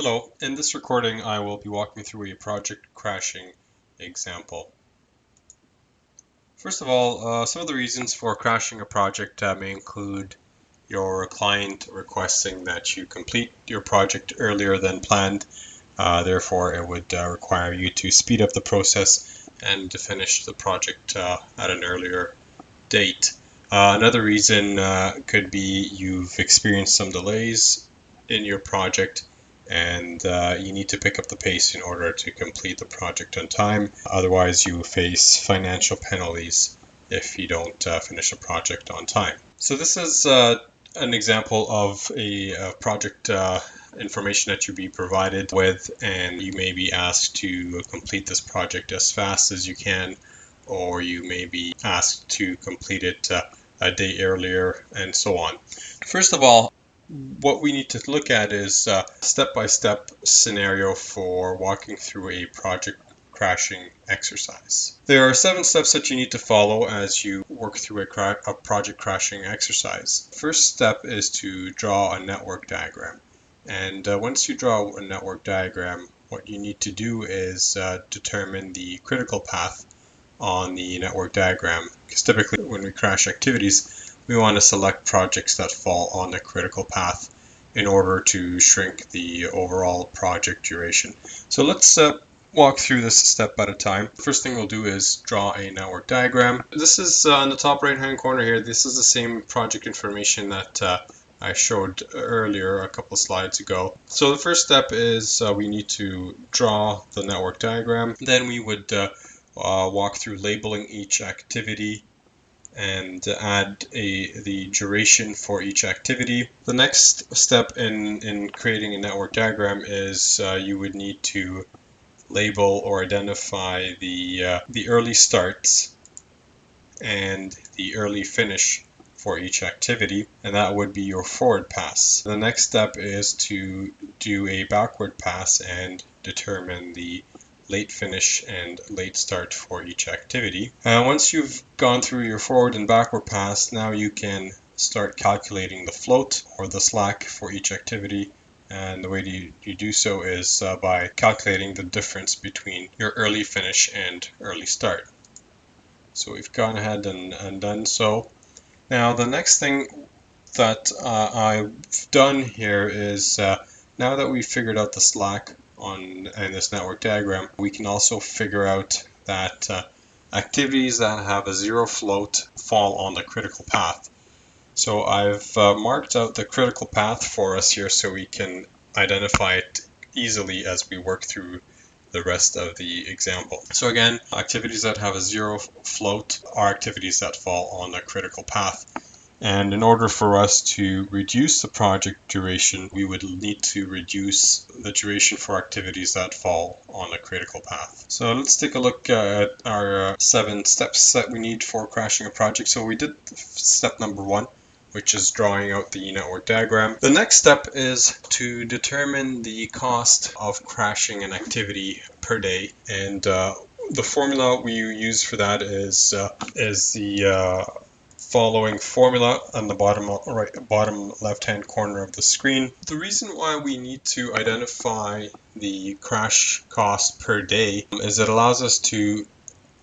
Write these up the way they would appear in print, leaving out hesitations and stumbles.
Hello, in this recording I will be walking through a project crashing example. First of all, some of the reasons for crashing a project may include your client requesting that you complete your project earlier than planned. Therefore, it would require you to speed up the process and to finish the project at an earlier date. Another reason could be you've experienced some delays in your project and you need to pick up the pace in order to complete the project on time. Otherwise, you face financial penalties if you don't finish a project on time. So this is an example of a project information that you'll be provided with, and you may be asked to complete this project as fast as you can, or you may be asked to complete it a day earlier, and so on. First of all, what we need to look at is a step-by-step scenario for walking through a project crashing exercise. There are 7 steps that you need to follow as you work through a project crashing exercise. First step is to draw a network diagram. And once you draw a network diagram, what you need to do is determine the critical path on the network diagram. Because typically when we crash activities, we want to select projects that fall on the critical path in order to shrink the overall project duration. So let's walk through this step at a time. First thing we'll do is draw a network diagram. This is on the top right hand corner here. This is the same project information that I showed earlier a couple slides ago. So the first step is we need to draw the network diagram. Then we would walk through labeling each activity and add the duration for each activity. The next step in creating a network diagram is you would need to label or identify the early starts and the early finish for each activity, and that would be your forward pass. The next step is to do a backward pass and determine the late finish and late start for each activity. Once you've gone through your forward and backward pass, now you can start calculating the float or the slack for each activity. And the way you do so is by calculating the difference between your early finish and early start. So we've gone ahead and done so. Now the next thing that I've done here is now that we've figured out the slack in this network diagram, we can also figure out that activities that have a 0 float fall on the critical path. So I've marked out the critical path for us here so we can identify it easily as we work through the rest of the example. So again, activities that have a 0 float are activities that fall on the critical path. And in order for us to reduce the project duration, we would need to reduce the duration for activities that fall on a critical path. So let's take a look at our 7 steps that we need for crashing a project. So we did step number 1, which is drawing out the network diagram. The next step is to determine the cost of crashing an activity per day. And the formula we use for that is the following formula on the bottom left-hand corner of the screen. The reason why we need to identify the crash cost per day is it allows us to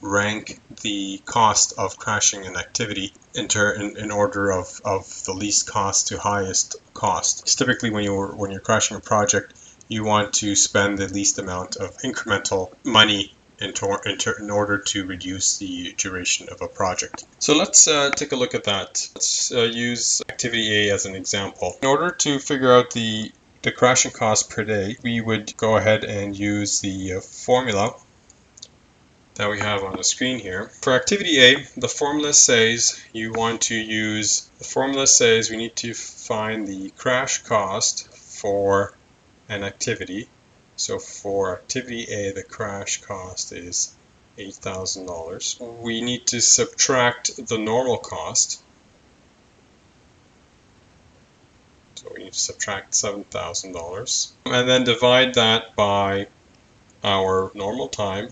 rank the cost of crashing an activity in order of the least cost to highest cost. Because typically when you're crashing a project, you want to spend the least amount of incremental money in order to reduce the duration of a project. So let's take a look at that. Let's use activity A as an example. In order to figure out the crashing cost per day, we would go ahead and use the formula that we have on the screen here. For activity A, the formula says we need to find the crash cost for an activity. So for activity A, the crash cost is $8,000. We need to subtract the normal cost. So we need to subtract $7,000. And then divide that by our normal time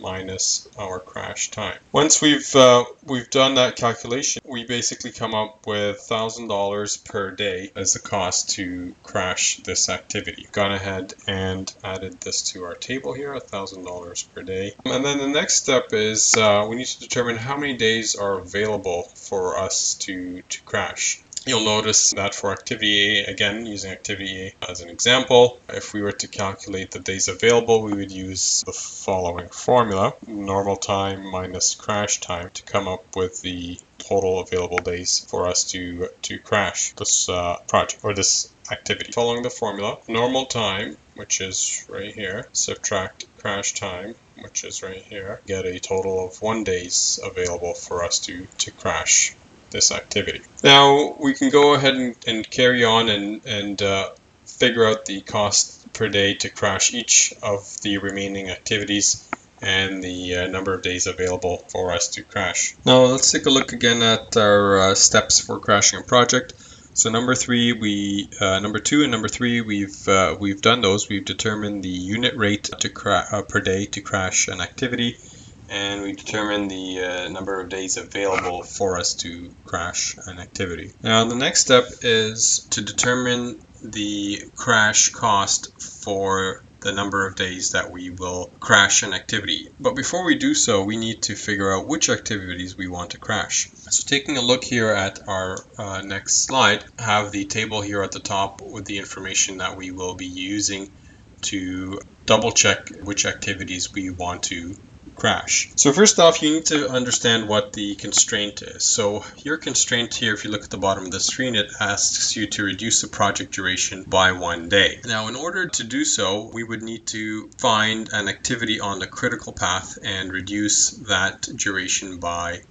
minus our crash time. Once we've done that calculation, we basically come up with $1,000 per day as the cost to crash this activity. Gone ahead and added this to our table here, $1,000 per day. And then the next step is we need to determine how many days are available for us to crash. You'll notice that for activity A, again using activity A as an example, if we were to calculate the days available, we would use the following formula: normal time minus crash time, to come up with the total available days for us to crash this project or this activity. Following the formula, normal time, which is right here, subtract crash time, which is right here, get a total of 1 days available for us to crash this activity. Now we can go ahead and carry on and figure out the cost per day to crash each of the remaining activities and the number of days available for us to crash. Now let's take a look again at our steps for crashing a project. So number two and number three, we've done those. We've determined the unit rate per day to crash an activity, and we determine the number of days available for us to crash an activity. Now the next step is to determine the crash cost for the number of days that we will crash an activity. But before we do so, we need to figure out which activities we want to crash. So taking a look here at our next slide, I have the table here at the top with the information that we will be using to double check which activities we want to crash. So first off, you need to understand what the constraint is. So your constraint here, if you look at the bottom of the screen, it asks you to reduce the project duration by 1 day. Now, in order to do so, we would need to find an activity on the critical path and reduce that duration by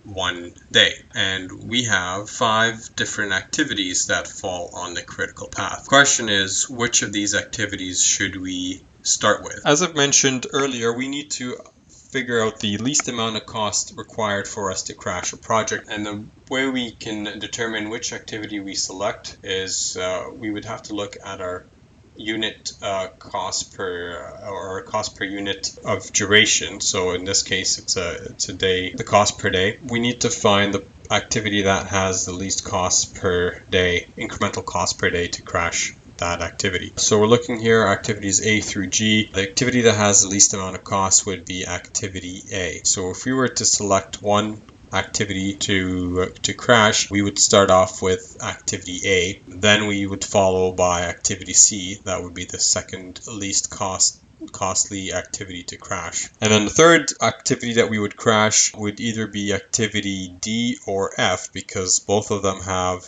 1 day. And we have 5 different activities that fall on the critical path. The question is, which of these activities should we start with? As I've mentioned earlier, we need to figure out the least amount of cost required for us to crash a project, and the way we can determine which activity we select is we would have to look at our unit cost per unit of duration. So in this case, it's a day, the cost per day. We need to find the activity that has the least cost per day, incremental cost per day to crash that activity. So we're looking here, activities A through G. The activity that has the least amount of cost would be activity A. So if we were to select one activity to crash, we would start off with activity A, then we would follow by activity C. That would be the second least costly activity to crash. And then the third activity that we would crash would either be activity D or F, because both of them have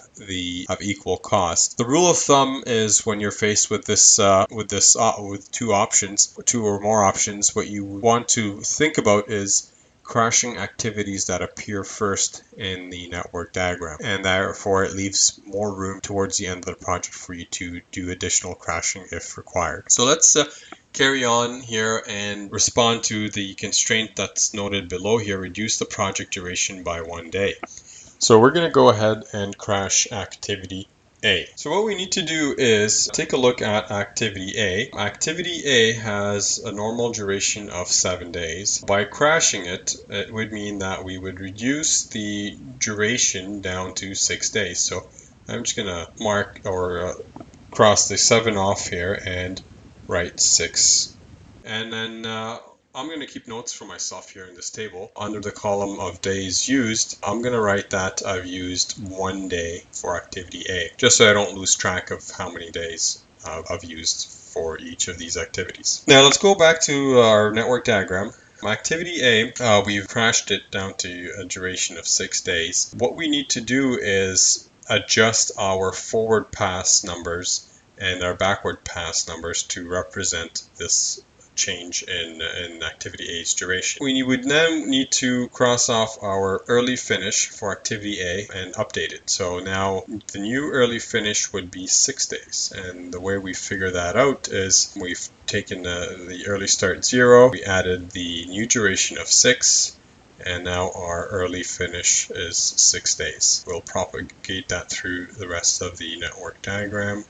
equal cost. The rule of thumb is when you're faced with with two or more options, what you want to think about is crashing activities that appear first in the network diagram, and therefore it leaves more room towards the end of the project for you to do additional crashing if required. So let's carry on here and respond to the constraint that's noted below here: reduce the project duration by 1 day. So we're going to go ahead and crash activity A. So what we need to do is take a look at activity A. Activity A has a normal duration of 7 days. By crashing it, it would mean that we would reduce the duration down to 6 days. So I'm just going to mark or cross the 7 off here and write 6. And then I'm going to keep notes for myself here in this table. Under the column of days used, I'm going to write that I've used 1 day for activity A, just so I don't lose track of how many days I've used for each of these activities. Now let's go back to our network diagram. Activity A, we've crashed it down to a duration of 6 days. What we need to do is adjust our forward pass numbers and our backward pass numbers to represent this change in activity A's duration. We would now need to cross off our early finish for activity A and update it. So now the new early finish would be 6 days. And the way we figure that out is we've taken the early start 0, we added the new duration of 6, and now our early finish is 6 days. We'll propagate that through the rest of the network diagram.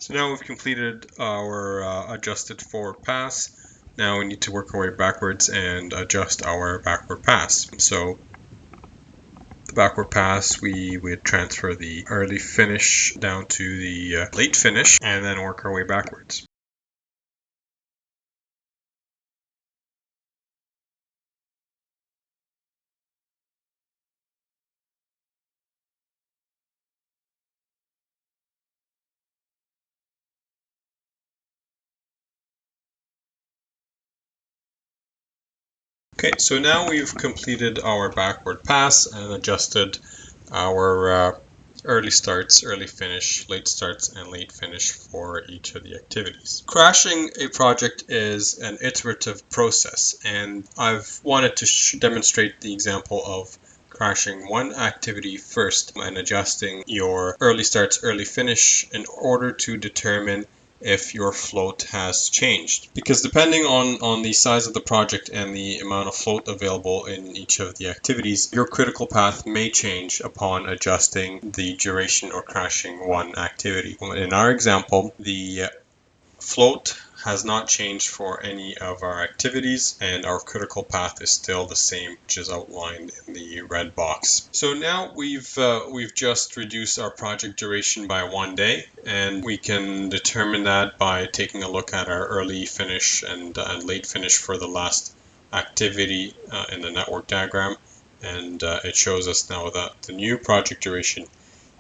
So now we've completed our adjusted forward pass. Now we need to work our way backwards and adjust our backward pass. So the backward pass, we would transfer the early finish down to the late finish and then work our way backwards. Okay, so now we've completed our backward pass and adjusted our early starts, early finish, late starts, and late finish for each of the activities. Crashing a project is an iterative process, and I've wanted to demonstrate the example of crashing one activity first and adjusting your early starts, early finish in order to determine if your float has changed. Because depending on the size of the project and the amount of float available in each of the activities, your critical path may change upon adjusting the duration or crashing one activity. In our example, the float has not changed for any of our activities, and our critical path is still the same, which is outlined in the red box. So now we've just reduced our project duration by 1 day, and we can determine that by taking a look at our early finish and late finish for the last activity in the network diagram, and it shows us now that the new project duration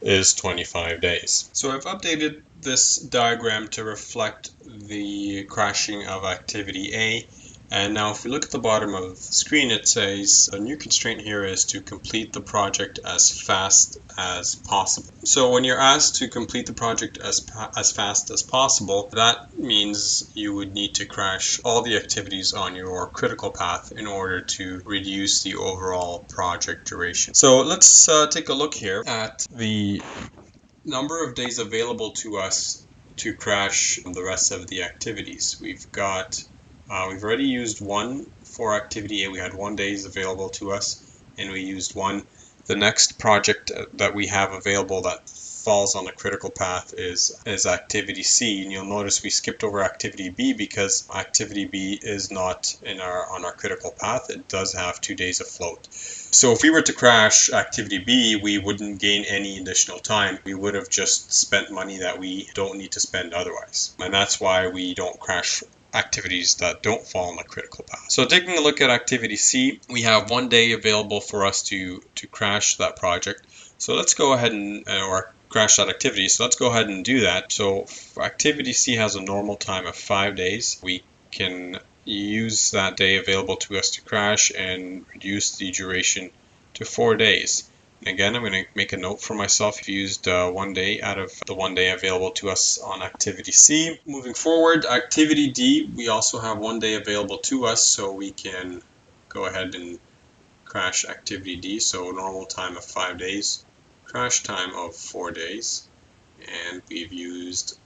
is 25 days. So I've updated this diagram to reflect the crashing of activity A. And now if we look at the bottom of the screen, it says the new constraint here is to complete the project as fast as possible. So when you're asked to complete the project as fast as possible, that means you would need to crash all the activities on your critical path in order to reduce the overall project duration. So let's take a look here at the number of days available to us to crash the rest of the activities. We've already used one for activity A. We had 1 day available to us, and we used one. The next project that we have available that falls on the critical path is activity C, and you'll notice we skipped over activity B because activity B is not on our critical path. It does have 2 days of float. So if we were to crash activity B, we wouldn't gain any additional time. We would have just spent money that we don't need to spend otherwise. And that's why we don't crash activities that don't fall on the critical path. So taking a look at activity C, we have 1 day available for us to crash that project. So let's go ahead or crash that activity. So let's go ahead and do that. So activity C has a normal time of 5 days. We can use that day available to us to crash and reduce the duration to 4 days. And again, I'm going to make a note for myself. I've used 1 day out of the 1 day available to us on activity C. Moving forward, activity D, we also have 1 day available to us, so we can go ahead and crash activity D. So normal time of 5 days, crash time of 4 days, and we've used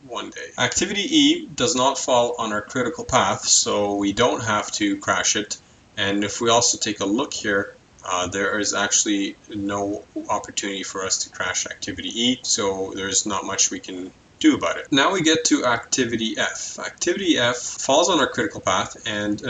1 day. Activity E does not fall on our critical path, so we don't have to crash it. And if we also take a look here, there is actually no opportunity for us to crash activity E, so there's not much we can do about it. Now we get to activity F. Activity F falls on our critical path, and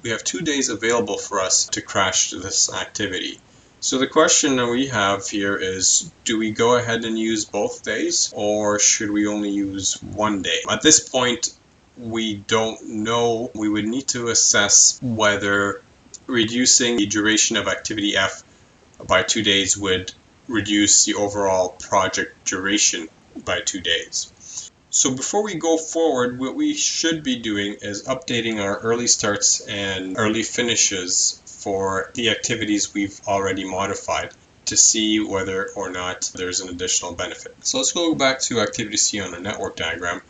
we have 2 days available for us to crash this activity. So the question that we have here is, do we go ahead and use both days, or should we only use 1 day? At this point, we don't know. We would need to assess whether reducing the duration of activity F by 2 days would reduce the overall project duration by 2 days. So before we go forward, what we should be doing is updating our early starts and early finishes for the activities we've already modified to see whether or not there's an additional benefit. So let's go back to activity C on the network diagram.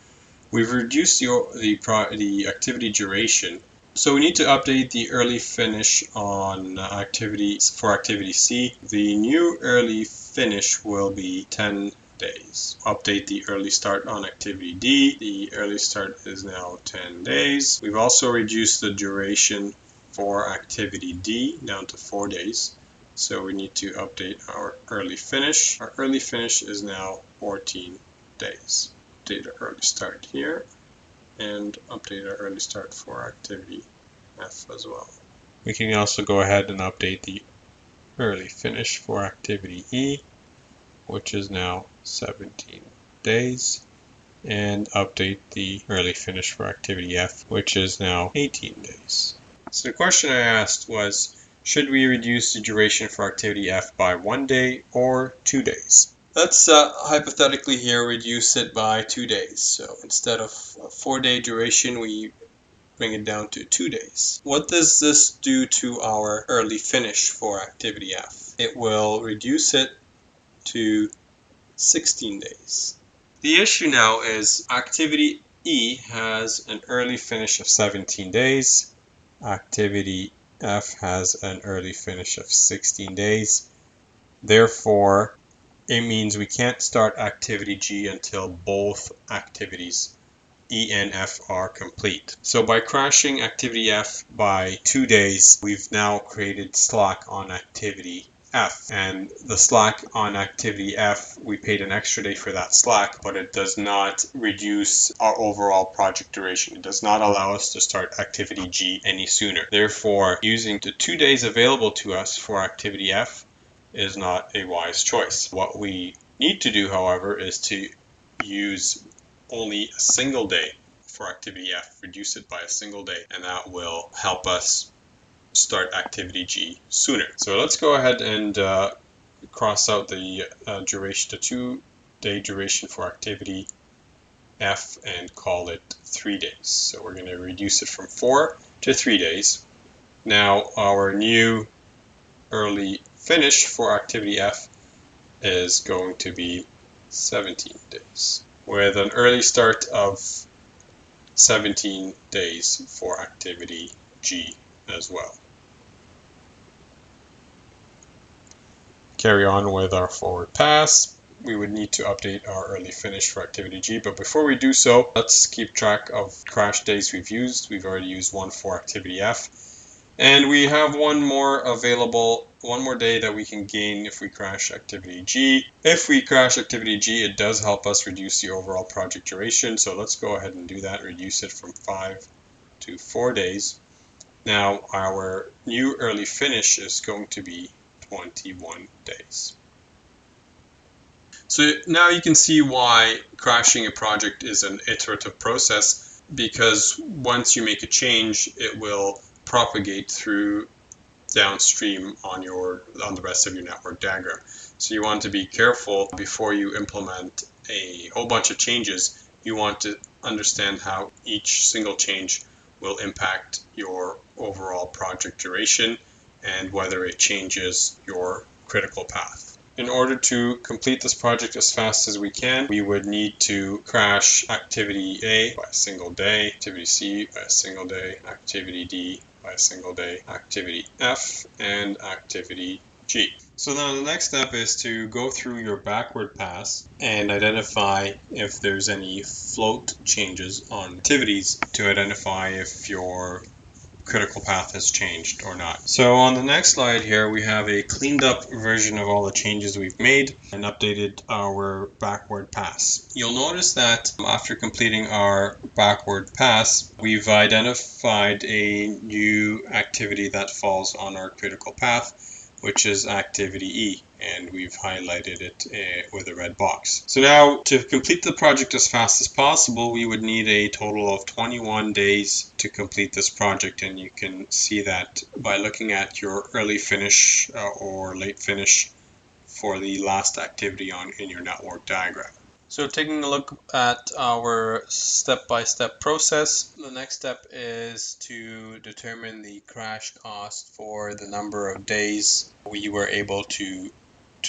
We've reduced the activity duration, so we need to update the early finish on for activity C. The new early finish will be 10 days. Update the early start on activity D. The early start is now 10 days. We've also reduced the duration for activity D down to 4 days. So we need to update our early finish. Our early finish is now 14 days. update our early start here and update our early start for activity F as well. We can also go ahead and update the early finish for activity E, which is now 17 days, and update the early finish for activity F, which is now 18 days. So the question I asked was, should we reduce the duration for activity F by 1 day or 2 days? Let's hypothetically here reduce it by 2 days. So instead of a 4-day duration, we bring it down to 2 days. What does this do to our early finish for activity F? It will reduce it to 16 days. The issue now is activity E has an early finish of 17 days. Activity F has an early finish of 16 days. Therefore, it means we can't start activity G until both activities E and F are complete. So by crashing activity F by 2 days, we've now created slack on activity F. And the slack on activity F, we paid an extra day for that slack, but it does not reduce our overall project duration. It does not allow us to start activity G any sooner. Therefore, using the 2 days available to us for activity F is not a wise choice. What we need to do, however, is to use only a single day for activity F, reduce it by a single day, and that will help us start activity G sooner. So let's go ahead and cross out the duration, the 2-day duration for activity F, and call it 3 days. So we're going to reduce it from 4 to 3 days. Now our new early finish for activity F is going to be 17 days, with an early start of 17 days for activity G as well. Carry on with our forward pass. We would need to update our early finish for activity G, but before we do so, let's keep track of crash days we've used. We've already used one for activity F, and we have one more day that we can gain if we crash activity G. If we crash activity G, it does help us reduce the overall project duration, so let's go ahead and do that, reduce it from 5 to 4 days. Now our new early finish is going to be 21 days. So now you can see why crashing a project is an iterative process, because once you make a change, it will propagate through downstream on the rest of your network diagram. So you want to be careful before you implement a whole bunch of changes. You want to understand how each single change will impact your overall project duration and whether it changes your critical path. In order to complete this project as fast as we can, we would need to crash activity A by a single day, activity C by a single day, activity D by a single day, activity F, and activity G. So now the next step is to go through your backward pass and identify if there's any float changes on activities to identify if your critical path has changed or not. So on the next slide here, we have a cleaned up version of all the changes we've made and updated our backward pass. You'll notice that after completing our backward pass, we've identified a new activity that falls on our critical path, which is activity E, and we've highlighted it with a red box. So now, to complete the project as fast as possible, we would need a total of 21 days to complete this project, and you can see that by looking at your early finish or late finish for the last activity in your network diagram. So taking a look at our step-by-step process, the next step is to determine the crash cost for the number of days we were able to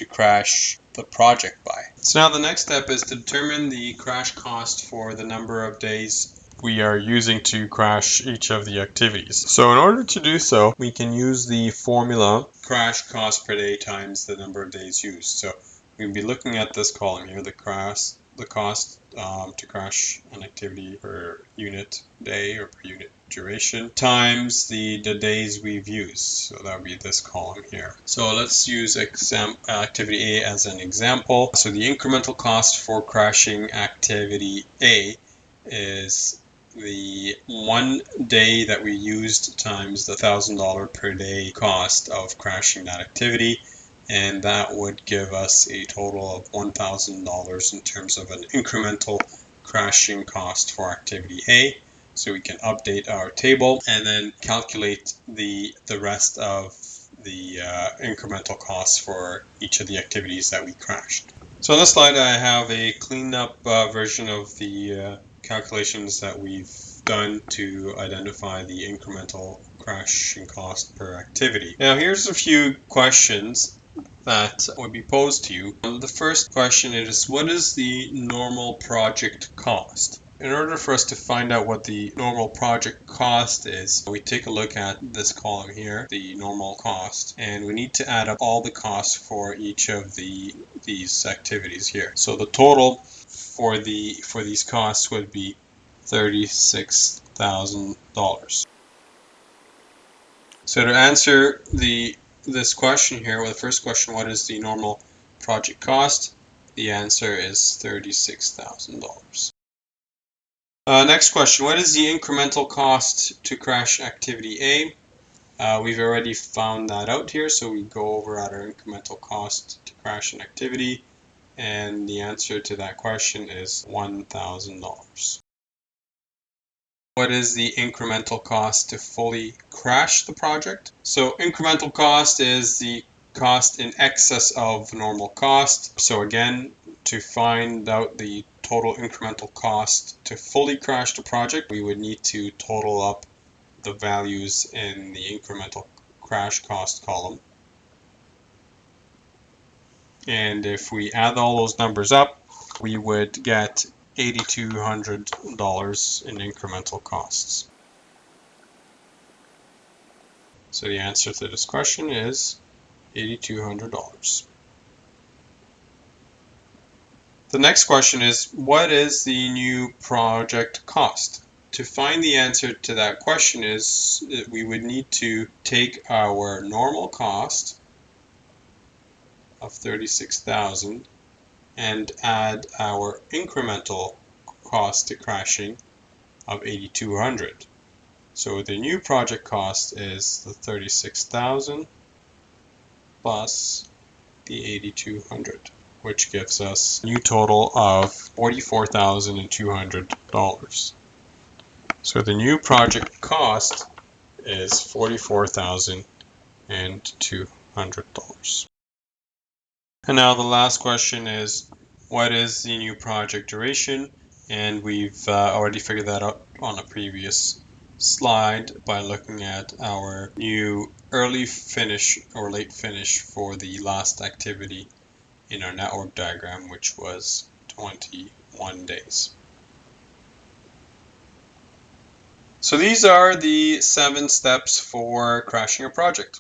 crash the project by. So now the next step is to determine the crash cost for the number of days we are using to crash each of the activities. So in order to do so, we can use the formula crash cost per day times the number of days used. So we'll be looking at this column here, the the cost to crash an activity per unit day or per unit duration times the days we've used. So that would be this column here. So let's use activity A as an example. So the incremental cost for crashing activity A is the 1 day that we used times the $1,000 per day cost of crashing that activity, and that would give us a total of $1,000 in terms of an incremental crashing cost for activity A. So we can update our table and then calculate the rest of the incremental costs for each of the activities that we crashed. So on this slide I have a cleaned up version of the calculations that we've done to identify the incremental crashing cost per activity. Now here's a few questions that would be posed to you. The first question is, what is the normal project cost? In order for us to find out what the normal project cost is, we take a look at this column here, the normal cost, and we need to add up all the costs for each of these activities here. So the total for these costs would be $36,000. So to answer this question here, well, the first question, what is the normal project cost? The answer is $36,000. Next question, what is the incremental cost to crash activity A? We've already found that out here, so we go over at our incremental cost to crash an activity, and the answer to that question is $1,000. What is the incremental cost to fully crash the project? So incremental cost is the cost in excess of normal cost. So again, to find out the total incremental cost to fully crash the project, we would need to total up the values in the incremental crash cost column. And if we add all those numbers up, we would get $8,200 in incremental costs. So the answer to this question is $8,200. The next question is, what is the new project cost? To find the answer to that question is we would need to take our normal cost of $36,000 and add our incremental cost to crashing of $8,200. So the new project cost is the $36,000 plus the $8,200, which gives us a new total of $44,200. So the new project cost is $44,200. And now the last question is, what is the new project duration? And we've already figured that out on a previous slide by looking at our new early finish or late finish for the last activity in our network diagram, which was 21 days. So these are the 7 steps for crashing a project.